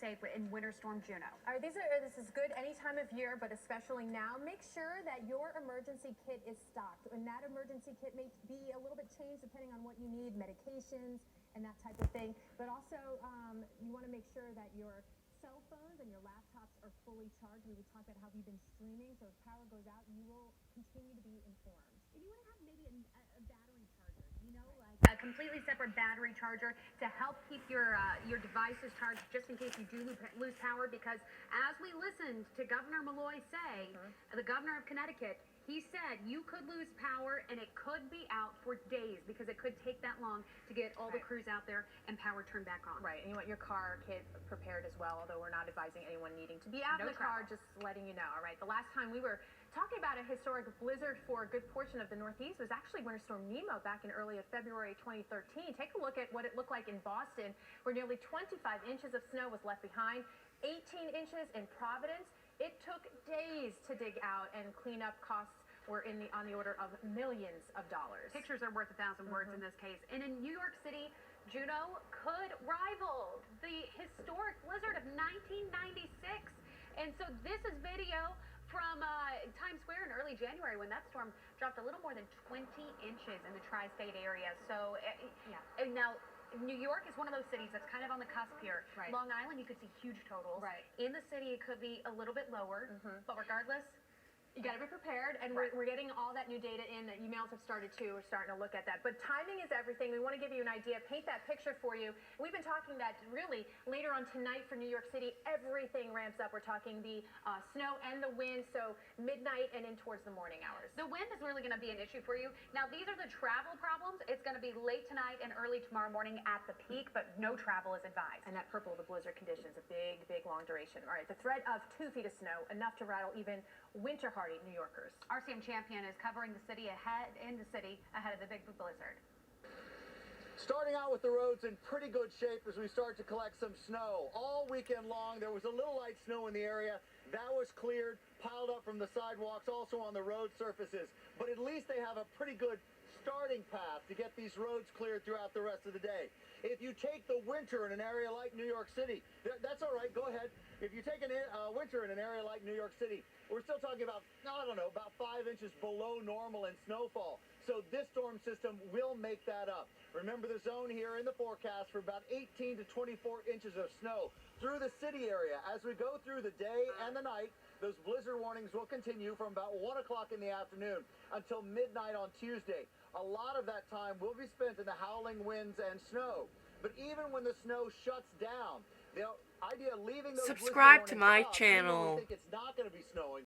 safe in Winter Storm Juno. All right, this is good any time of year, but especially now. Make sure that your emergency kit is stocked, and that emergency kit may be a little bit changed depending on what you need, medications and that type of thing. But also, you want to make sure that your cell phones and your laptops are fully charged. We talked about how we've been streaming, so if power goes out, you will continue to be informed. And you want to have maybe a battery charger, like a completely separate battery charger to help keep your devices charged just in case you do lose power. Because as we listened to Governor Malloy say, the governor of Connecticut, he said you could lose power and it could be out for days because it could take that long to get all the crews out there and power turned back on. Right, and you want your car kit prepared as well, although we're not advising anyone needing to be out in the car, just letting you know. All right, the last time we were talking about a historic blizzard for a good portion of the Northeast was actually Winter Storm Nemo back in early February 2013. Take a look at what it looked like in Boston, where nearly 25 inches of snow was left behind, 18 inches in Providence. It took days to dig out, and cleanup costs were on the order of millions of dollars. Pictures are worth 1,000 words in this case. And in New York City, Juno could rival the historic blizzard of 1996. And so this is video from Times Square in early January when that storm dropped a little more than 20 inches in the tri-state area. So and now New York is one of those cities that's kind of on the cusp here. Right. Long Island, you could see huge totals. Right. In the city, it could be a little bit lower, but regardless, you got to be prepared, and we're getting all that new data in. The emails have started too. We're starting to look at that. But timing is everything. We want to give you an idea, paint that picture for you. We've been talking that really later on tonight for New York City, everything ramps up. We're talking the snow and the wind, so midnight and in towards the morning hours. The wind is really going to be an issue for you. Now, these are the travel problems. It's going to be late tonight and early tomorrow morning at the peak, but no travel is advised. And that purple, the blizzard conditions, a big, big, long duration. All right, the threat of 2 feet of snow, enough to rattle even winter-hardy New Yorkers. RCM Champion is covering the city ahead of the big blizzard. Starting out with the roads in pretty good shape as we start to collect some snow. All weekend long, there was a little light snow in the area. That was cleared, piled up from the sidewalks, also on the road surfaces. But at least they have a pretty good starting path to get these roads cleared throughout the rest of the day. If you take the winter in an area like New York City, that's all right, go ahead. If you take a winter in an area like New York City, we're still talking about, I don't know, about 5 inches below normal in snowfall. So this storm system will make that up. Remember the zone here in the forecast for about 18 to 24 inches of snow through the city area. As we go through the day and the night, those blizzard warnings will continue from about 1 o'clock in the afternoon until midnight on Tuesday. A lot of that time will be spent in the howling winds and snow. But even when the snow shuts down, the idea of leaving those subscribe to my up, channel. even when we think it's not going to be snowing,